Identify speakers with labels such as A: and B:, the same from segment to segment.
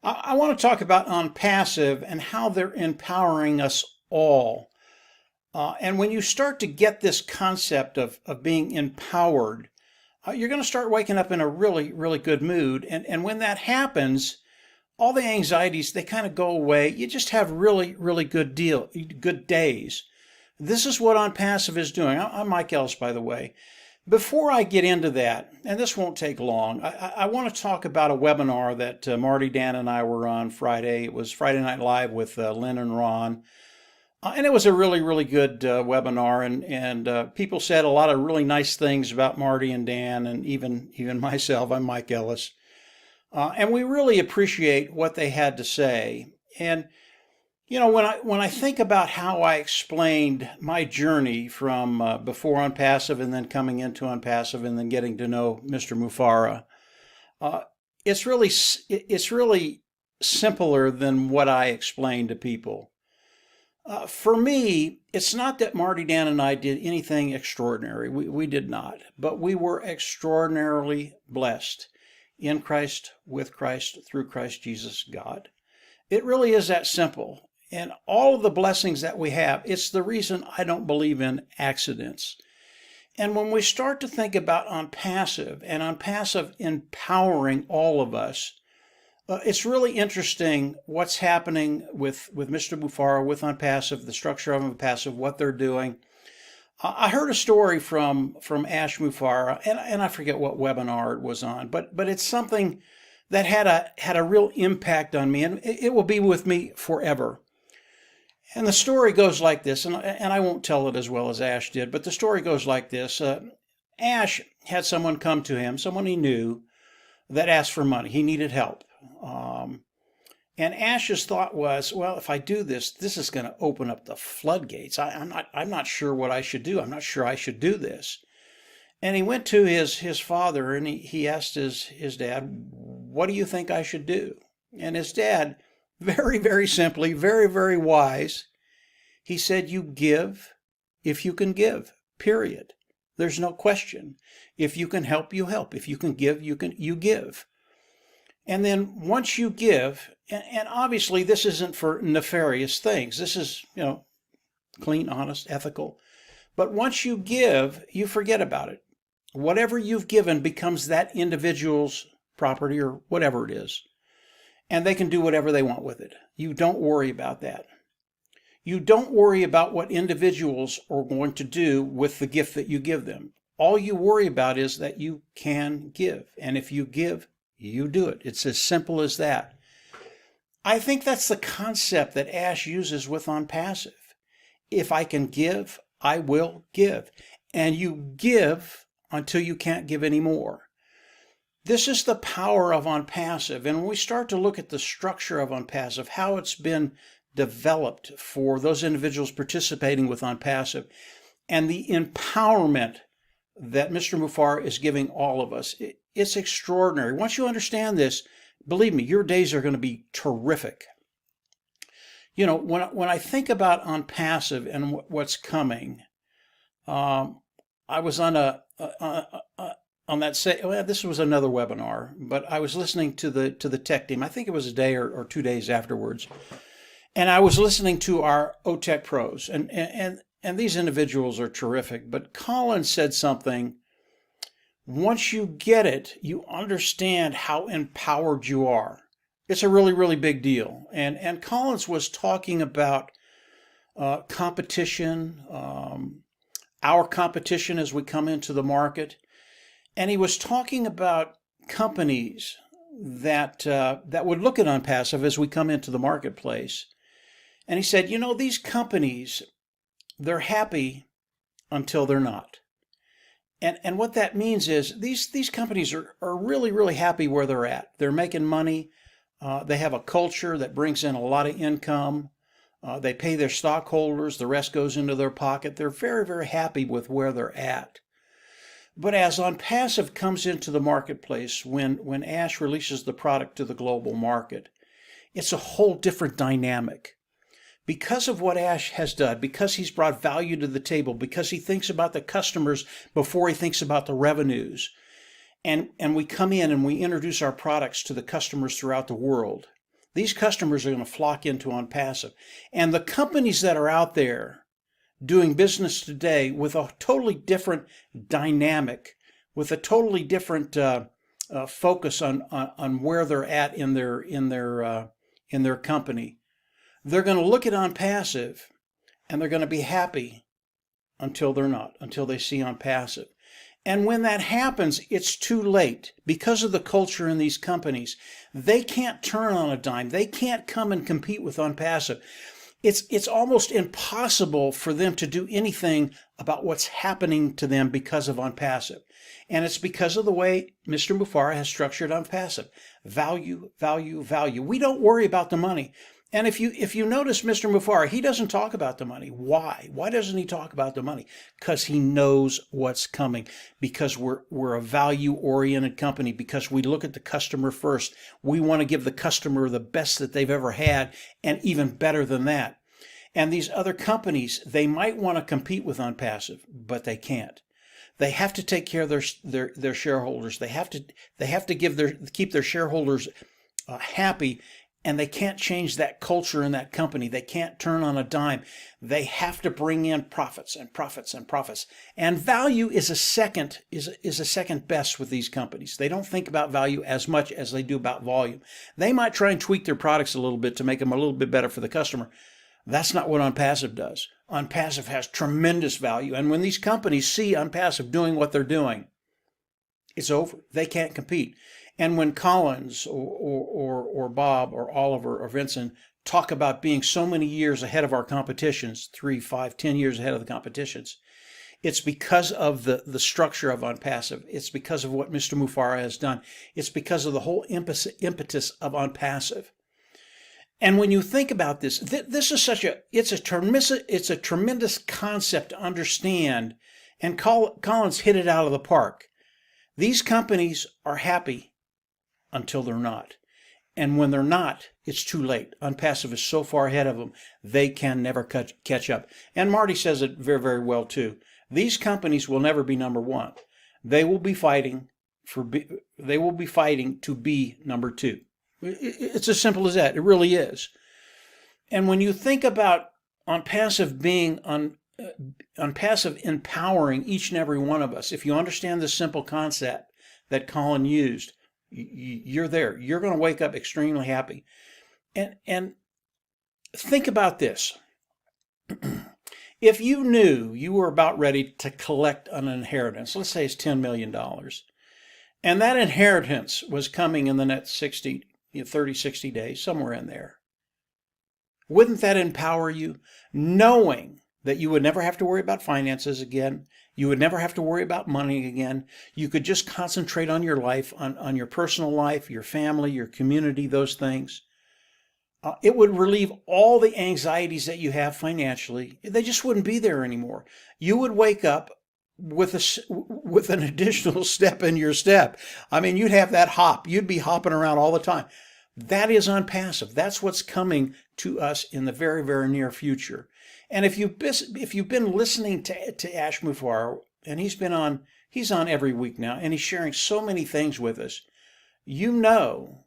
A: I want to talk about ONPASSIVE and how they're empowering us all. And when you start to get this concept of being empowered, you're going to start waking up in a really, really good mood. And when that happens, all the anxieties, they kind of go away. You just have really, really good days. This is what ONPASSIVE is doing. I'm Mike Ellis, by the way. Before I get into that, and this won't take long, I want to talk about a webinar that Marty, Dan, and I were on Friday. It was Friday Night Live with Lynn and Ron. And it was a really, really good webinar, and people said a lot of really nice things about Marty and Dan, and even myself. I'm Mike Ellis. And we really appreciate what they had to say. And you know, when I think about how I explained my journey from before ONPASSIVE and then coming into ONPASSIVE and then getting to know Mr. Mufareh, it's really simpler than what I explain to people. For me, it's not that Marty, Dan, and I did anything extraordinary. We did not, but we were extraordinarily blessed in Christ, with Christ, through Christ Jesus, God. It really is that simple. And all of the blessings that we have, it's the reason I don't believe in accidents. And when we start to think about ONPASSIVE and ONPASSIVE empowering all of us, it's really interesting what's happening with Mr. Mufareh, with ONPASSIVE, the structure of ONPASSIVE, what they're doing. I heard a story from Ash Mufareh, and I forget what webinar it was on, but it's something that had a real impact on me, and it will be with me forever. And the story goes like this, and I won't tell it as well as Ash did, but the story goes like this. Ash had someone come to him, someone he knew, that asked for money. He needed help. And Ash's thought was, well, if I do this, this is going to open up the floodgates. I'm not sure what I should do. I'm not sure I should do this. And he went to his father, and he asked his dad, what do you think I should do? And his dad, very, very simply, very, very wise, he said, you give if you can give, period. There's no question. If you can help, you help. If you can give, you give. And then once you give, and obviously this isn't for nefarious things. This is, clean, honest, ethical. But once you give, you forget about it. Whatever you've given becomes that individual's property or whatever it is. And they can do whatever they want with it. You don't worry about that. You don't worry about what individuals are going to do with the gift that you give them. All you worry about is that you can give. And if you give, you do it. It's as simple as that. I think that's the concept that Ash uses with ONPASSIVE. If I can give, I will give. And you give until you can't give anymore. This is the power of ONPASSIVE. And when we start to look at the structure of ONPASSIVE, how it's been developed for those individuals participating with ONPASSIVE, and the empowerment that Mr. Mufareh is giving all of us, it's extraordinary. Once you understand this, believe me, your days are going to be terrific. You know, when I think about ONPASSIVE and what's coming, I was on this was another webinar, but I was listening to the tech team. I think it was a day or 2 days afterwards, and I was listening to our OTech pros, and these individuals are terrific. But Colin said something. Once you get it, you understand how empowered you are. It's a really, really big deal. And Collins was talking about competition, our competition as we come into the market. And he was talking about companies that would look at ONPASSIVE as we come into the marketplace. And he said, these companies, they're happy until they're not. And what that means is these companies are really, really happy where they're at. They're making money. They have a culture that brings in a lot of income. They pay their stockholders. The rest goes into their pocket. They're very, very happy with where they're at. But as ONPASSIVE comes into the marketplace, when Ash releases the product to the global market, it's a whole different dynamic. Because of what Ash has done, because he's brought value to the table, because he thinks about the customers before he thinks about the revenues, and we come in and we introduce our products to the customers throughout the world, These customers are going to flock into OnPassive. And the companies that are out there doing business today with a totally different dynamic, with a totally different focus on where they're at in their company, they're going to look at OnPassive and they're going to be happy until they're not, until they see OnPassive. And when that happens, it's too late. Because of the culture in these companies, they can't turn on a dime. They can't come and compete with OnPassive. It's almost impossible for them to do anything about what's happening to them because of OnPassive. And it's because of the way Mr. Mufareh has structured OnPassive. Value, value, value. We don't worry about the money. And if you notice Mr. Mufareh, he doesn't talk about the money. Why? Why doesn't he talk about the money? Because he knows what's coming. Because we're a value-oriented company. Because we look at the customer first. We want to give the customer the best that they've ever had, and even better than that. And these other companies, they might want to compete with OnPassive, but they can't. They have to take care of their shareholders. They have to keep their shareholders happy. And they can't change that culture in that company. They can't turn on a dime. They have to bring in profits and profits and profits. And value is a second best with these companies. They don't think about value as much as they do about volume. They might try and tweak their products a little bit to make them a little bit better for the customer. That's not what OnPassive does. OnPassive has tremendous value. And when these companies see OnPassive doing what they're doing, it's over. They can't compete. And when Collins or Bob or Oliver or Vincent talk about being so many years ahead of our competitions, 3, 5, 10 years ahead of the competitions, it's because of the structure of OnPassive. It's because of what Mr. Mufareh has done. It's because of the whole impetus of OnPassive. And when you think about this, this is it's a tremendous concept to understand. And Collins hit it out of the park. These companies are happy until they're not. And when they're not, it's too late. OnPassive is so far ahead of them, they can never catch up. And Marty says it very, very well too. These companies will never be number one. They will be fighting to be number two. It's as simple as that. It really is. And when you think about OnPassive being OnPassive empowering each and every one of us, if you understand the simple concept that Colin used, you're there. You're going to wake up extremely happy. And think about this. If you knew you were about ready to collect an inheritance, let's say it's $10 million, and that inheritance was coming in the next 30, 60 days, somewhere in there, wouldn't that empower you? Knowing that you would never have to worry about finances again. You would never have to worry about money again. You could just concentrate on your life, on your personal life, your family, your community, those things. It would relieve all the anxieties that you have financially. They just wouldn't be there anymore. You would wake up with an additional step in your step. I mean, you'd have that hop. You'd be hopping around all the time. That is OnPassive. That's what's coming to us in the very, very near future. And if you've been listening to Ash Mufareh, and he's on every week now, and he's sharing so many things with us, you know,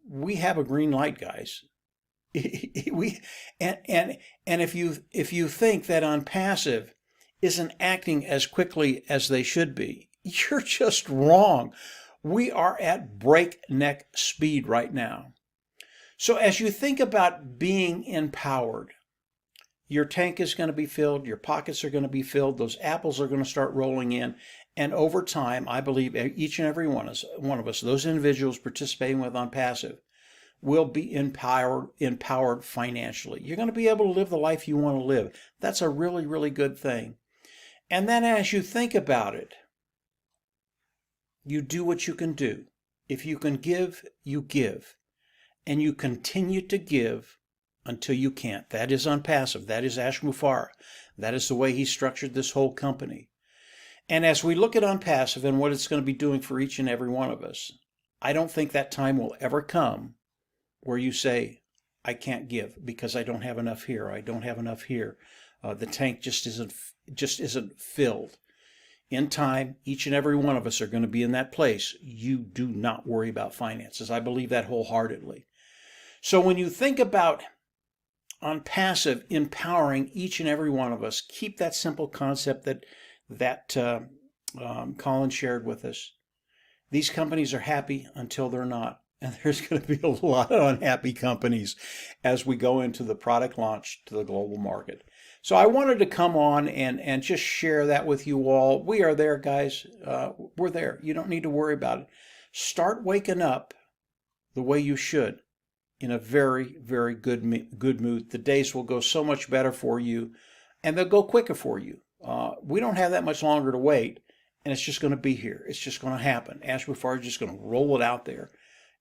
A: we have a green light, guys. And if you think that OnPassive isn't acting as quickly as they should be, you're just wrong. We are at breakneck speed right now. So as you think about being empowered, your tank is going to be filled, your pockets are going to be filled, those apples are going to start rolling in, and over time, I believe each and every one of us, those individuals participating with OnPassive, will be empowered financially. You're going to be able to live the life you want to live. That's a really, really good thing. And then as you think about it, you do what you can do. If you can give, you give. And you continue to give until you can't. That is OnPassive. That is Ash Mufareh. That is the way he structured this whole company. And as we look at OnPassive and what it's going to be doing for each and every one of us, I don't think that time will ever come where you say, I can't give because I don't have enough here. I don't have enough here. The tank just isn't filled. In time, each and every one of us are going to be in that place. You do not worry about finances. I believe that wholeheartedly. So when you think about ONPASSIVE empowering each and every one of us, keep that simple concept that Colin shared with us. These companies are happy until they're not. And there's going to be a lot of unhappy companies as we go into the product launch to the global market. So I wanted to come on and just share that with you all. We are there, guys. We're there. You don't need to worry about it. Start waking up the way you should, in a very, very good mood. The days will go so much better for you, and they'll go quicker for you. We don't have that much longer to wait, and it's just going to be here. It's just going to happen. Ask Before is just going to roll it out there,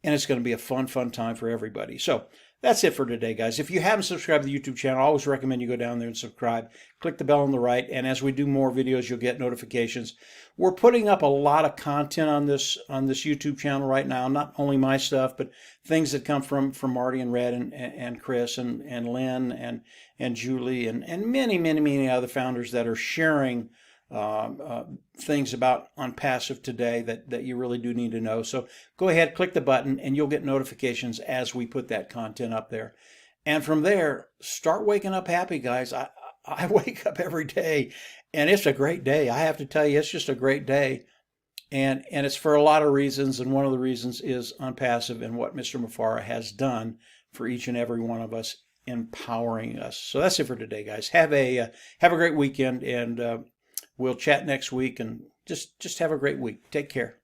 A: and it's going to be a fun time for everybody. So that's it for today, guys. If you haven't subscribed to the YouTube channel, I always recommend you go down there and subscribe. Click the bell on the right, and as we do more videos, you'll get notifications. We're putting up a lot of content on this YouTube channel right now. Not only my stuff, but things that come from Marty and Red and Chris and Lynn and Julie and many other founders that are sharing things about ONPASSIVE today that you really do need to know. So go ahead, click the button, and you'll get notifications as we put that content up there. And from there, start waking up happy, guys. I wake up every day, and it's a great day. I have to tell you, it's just a great day. And it's for a lot of reasons, and one of the reasons is ONPASSIVE and what Mr. Mufareh has done for each and every one of us, empowering us. So that's it for today, guys. Have a great weekend, and we'll chat next week, and just have a great week. Take care.